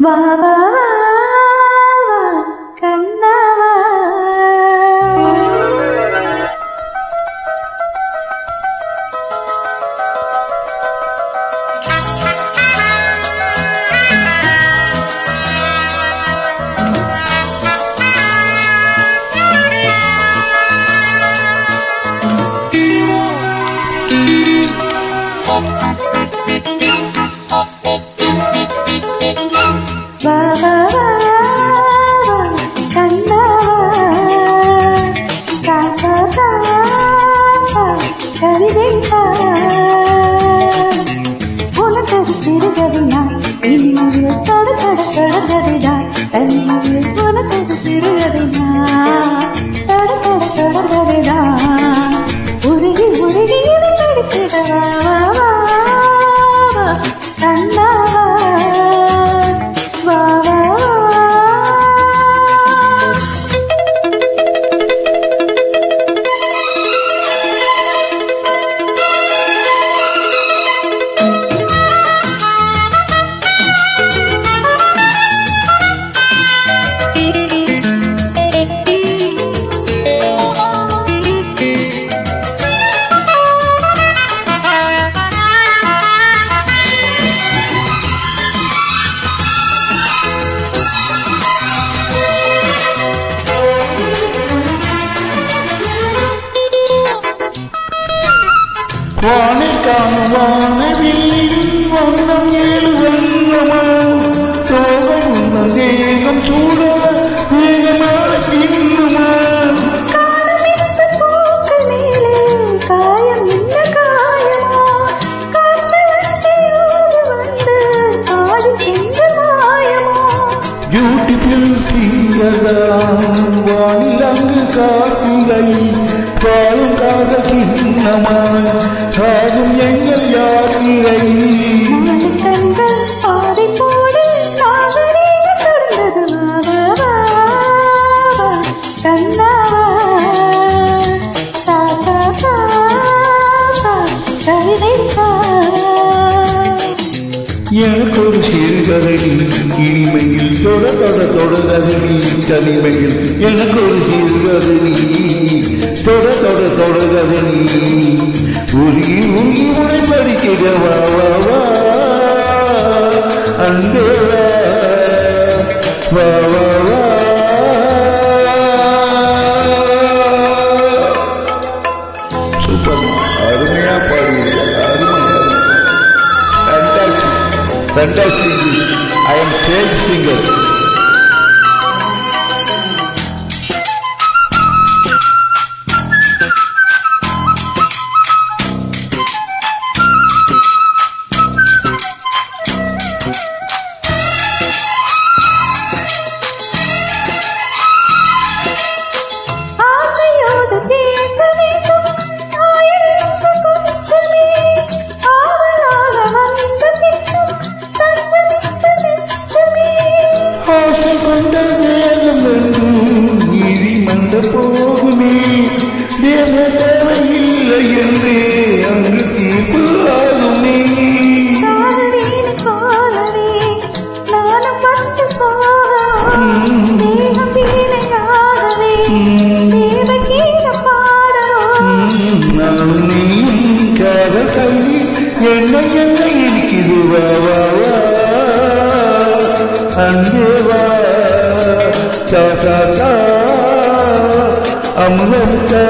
வா வா கண்ணாவா வானில் காணும் வானவில் வண்ணம் ஏழு வண்ணமா சோகம் உங்கள் தேகம் சூட வேகமான பின்னுமா பியூட்டிஃபுல் சிங்கராம் வானில் அங்கு காத்திரை பாலும் காதல் சின்னமாய் சாகும் எங்கள் யாத்திரை எனக்கு ஒரு சிறுகதை இனிமையில் தொட தொட தொடுகதை தனிமையில் எனக்கு ஒரு சிறுகதை தொட தொட தொடுகதை உருகி உருகி உரை படிக்கிறவா வா அன்பே வா வா வா சூப்பர் அருமையா பாடுவீங்க Fantastic. I am stage singer. போகுமே தேவ தேவையில்லை என்று அங்கு தீர்ப்பு ஆகுமே நானும் நீயும் காதல் கல்வி என்ன என்ன இருக்குது வா வா வா அங்கே வா தா தா தா அமுதா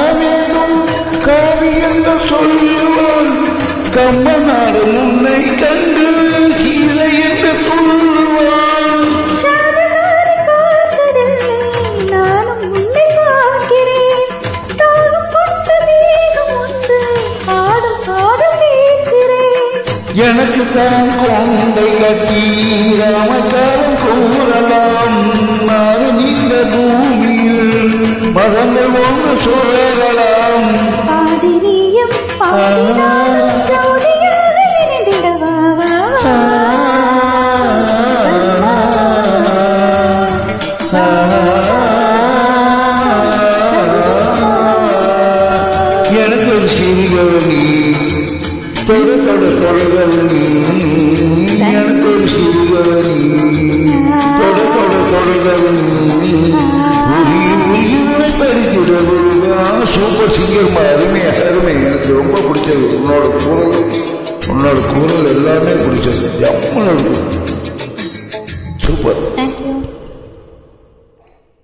வேண்டும் காவியங்கள் சொல்லுவான் கம்மனார் முன்னை கண்டு கீழே என்று சொல்லுவான் எனக்கு தான் கொண்டை கட்டி ராமக்காரன் கூறலாம் மாறு நீண்ட பூமியில் மதங்கள் ஒன்று சொல்லலாம் பாதிரியும் பாடினாலும் ஜோடியாக இணைந்திட வா வா எனக்கு ஒரு சிறுகவனி தொடு தொடு தொடுகவனி எனக்கு ஒரு சிறுகவனி தொடு தொடு தொடுகவனி உயிரை பறிக்கிறது சூப்பர் சிங்கர் அருமை அருமை எனக்கு ரொம்ப பிடிச்சது உன்னோட குரல் எல்லாமே பிடிச்சது ஜம்முன்னு இருக்கும்